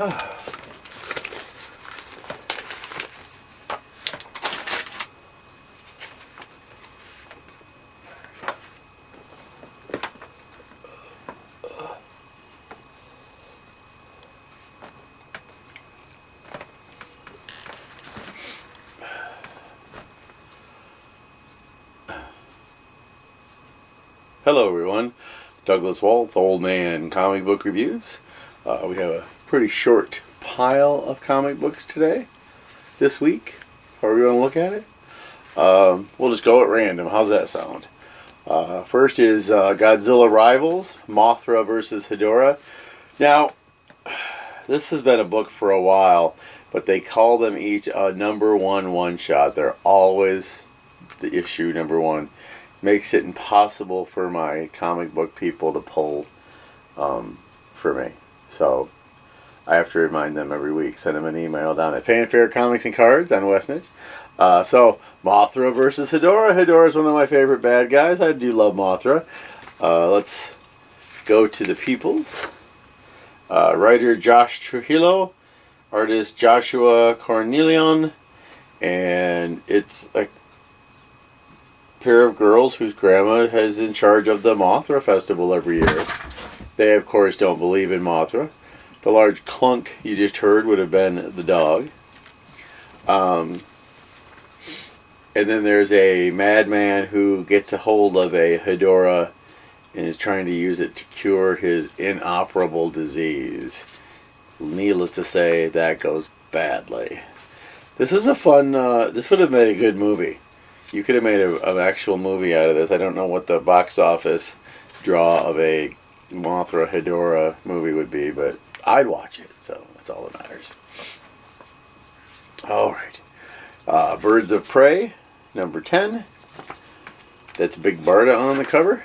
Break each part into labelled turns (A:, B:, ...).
A: Hello everyone, Douglas Waltz, Old Man Comic Book Reviews. We have a pretty short pile of comic books today, this week. Are we going to look at it? We'll just go at random. How's that sound? First is Godzilla Rivals, Mothra vs. Hedorah. Now, this has been a book for a while, but they call them each a number one-shot. They're always the issue number one. Makes it impossible for my comic book people to pull for me. So I have to remind them every week. Send them an email down at Fanfare Comics and Cards on Westnedge. So Mothra versus Hedorah. Hedorah is one of my favorite bad guys. I do love Mothra. Let's go to the peoples. Writer Josh Trujillo. Artist Joshua Cornelion. And it's a pair of girls whose grandma is in charge of the Mothra Festival every year. They, of course, don't believe in Mothra. The large clunk you just heard would have been the dog. And then there's a madman who gets a hold of a Hedorah and is trying to use it to cure his inoperable disease. Needless to say, that goes badly. This is a fun, this would have made a good movie. You could have made an actual movie out of this. I don't know what the box office draw of a Mothra Hedorah movie would be, but I'd watch it, so that's all that matters. Alright. Birds of Prey, number 10. That's Big Barda on the cover.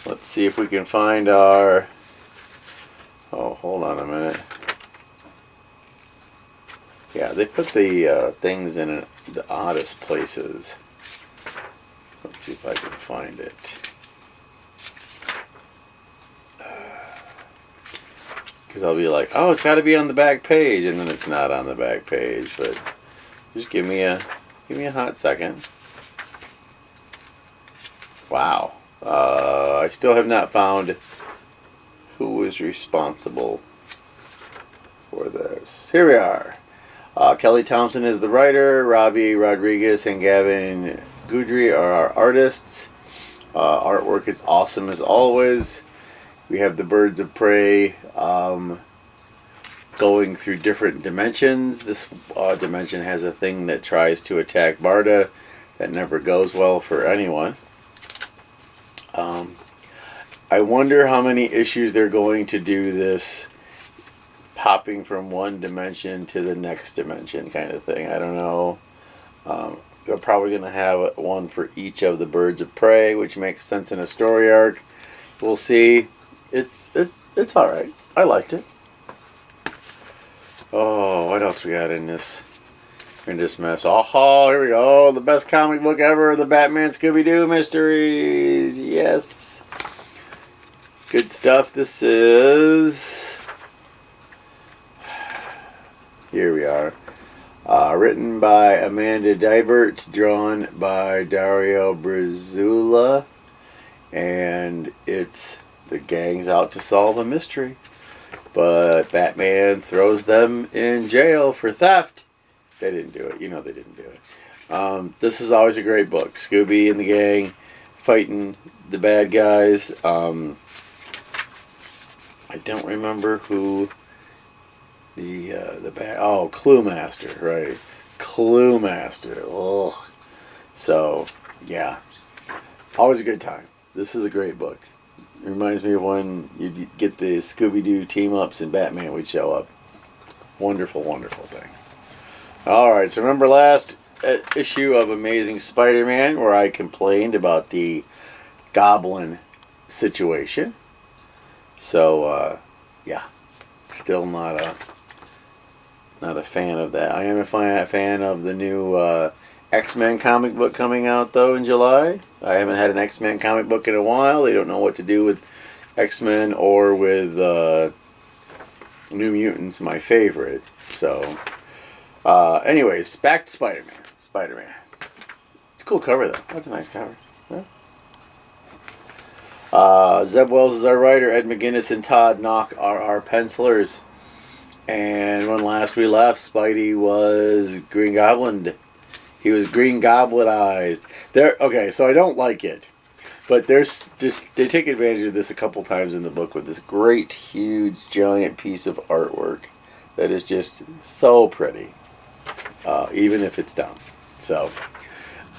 A: Let's see if we can find our... Oh, hold on a minute. Yeah, they put the things in the oddest places. Let's see if I can find it. Because I'll be like, oh, it's got to be on the back page, and then it's not on the back page. But just give me a hot second. Wow, I still have not found who was responsible for this. Here we are. Kelly Thompson is the writer. Robbie Rodriguez and Gavin Goudry are our artists. Artwork is awesome as always. We have the Birds of Prey going through different dimensions. This dimension has a thing that tries to attack Barda that never goes well for anyone. I wonder how many issues they're going to do this hopping from one dimension to the next dimension kind of thing. I don't know. They're probably going to have one for each of the Birds of Prey, which makes sense in a story arc. We'll see. It's all right. I liked it. Oh, what else we got in this mess? Oh, here we go. The best comic book ever, the Batman Scooby-Doo Mysteries. Yes. Good stuff. This is... Here we are. Written by Amanda Dibert, drawn by Dario Brizuela, and it's the gang's out to solve a mystery, but Batman throws them in jail for theft. They didn't do it. You know they didn't do it. This is always a great book. Scooby and the gang fighting the bad guys. I don't remember who... Clue Master, right? Clue Master. Ugh. So, yeah. Always a good time. This is a great book. It reminds me of when you'd get the Scooby-Doo team-ups and Batman would show up. Wonderful, wonderful thing. Alright, so remember last issue of Amazing Spider-Man where I complained about the Goblin situation. So, yeah. Still not a fan of that. I am a fan of the new X-Men comic book coming out, though, in July. I haven't had an X-Men comic book in a while. They don't know what to do with X-Men or with New Mutants my favorite. So, anyways, back to Spider-Man. Spider-Man. It's a cool cover, though. That's a nice cover. Yeah. Zeb Wells is our writer. Ed McGuinness and Todd Knock are our pencilers. And when last we left, Spidey was Green Goblin. He was Green Goblinized. Okay, so I don't like it. But there's just, they take advantage of this a couple times in the book with this great, huge, giant piece of artwork that is just so pretty, even if it's dumb. So,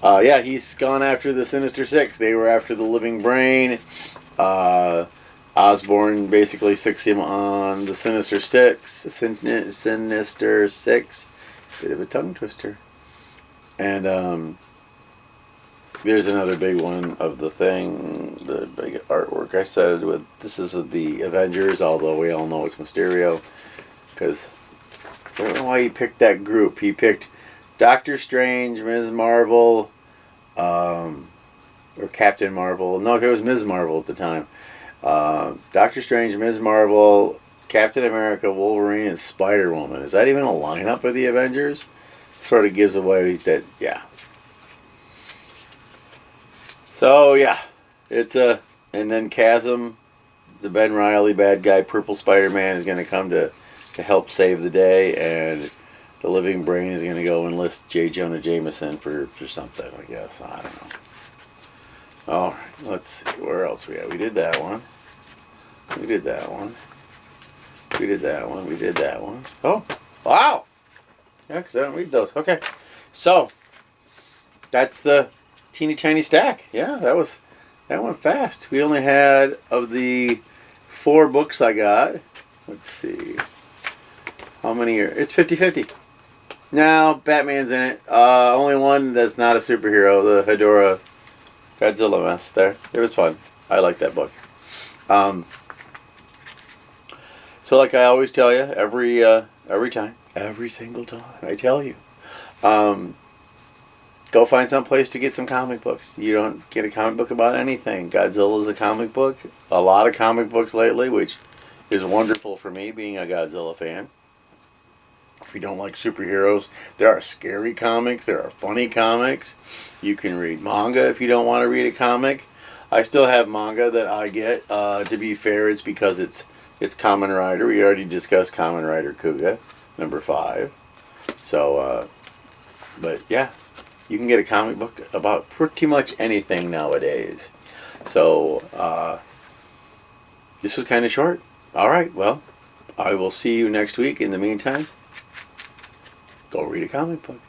A: yeah, he's gone after the Sinister Six. They were after the Living Brain. Osborn basically sticks him on the Sinister Six. Bit of a tongue twister. And, there's another big one of the thing, the big artwork I said this is with the Avengers, although we all know it's Mysterio, because I don't know why he picked that group. He picked Doctor Strange, Ms. Marvel, or Captain Marvel. No, it was Ms. Marvel at the time. Doctor Strange, Ms. Marvel, Captain America, Wolverine, and Spider-Woman. Is that even a lineup of the Avengers? Sort of gives away that, yeah. So, yeah, and then Chasm, the Ben Reilly bad guy, Purple Spider-Man, is going to come to help save the day, and the Living Brain is going to go enlist J. Jonah Jameson for something, I guess. I don't know. All right, let's see. Where else we at? We did that one. We did that one. We did that one. We did that one. Oh, wow. Yeah, because I don't read those. Okay. So, that's the teeny tiny stack. Yeah, that went fast. We only had, of the 4 books I got, let's see, how many are, it's 50-50. Now, Batman's in it. Only one that's not a superhero, the Hedorah Godzilla mess there. It was fun. I like that book. So like I always tell you, every time, every single time I tell you, go find some place to get some comic books. You don't get a comic book about anything. Godzilla is a comic book. A lot of comic books lately, which is wonderful for me, being a Godzilla fan. If you don't like superheroes, there are scary comics. There are funny comics. You can read manga if you don't want to read a comic. I still have manga that I get. To be fair, it's because it's Kamen Rider. We already discussed Kamen Rider Kuga, number 5. So, but yeah. You can get a comic book about pretty much anything nowadays. So, this was kind of short. All right, well, I will see you next week. In the meantime, go read a comic book.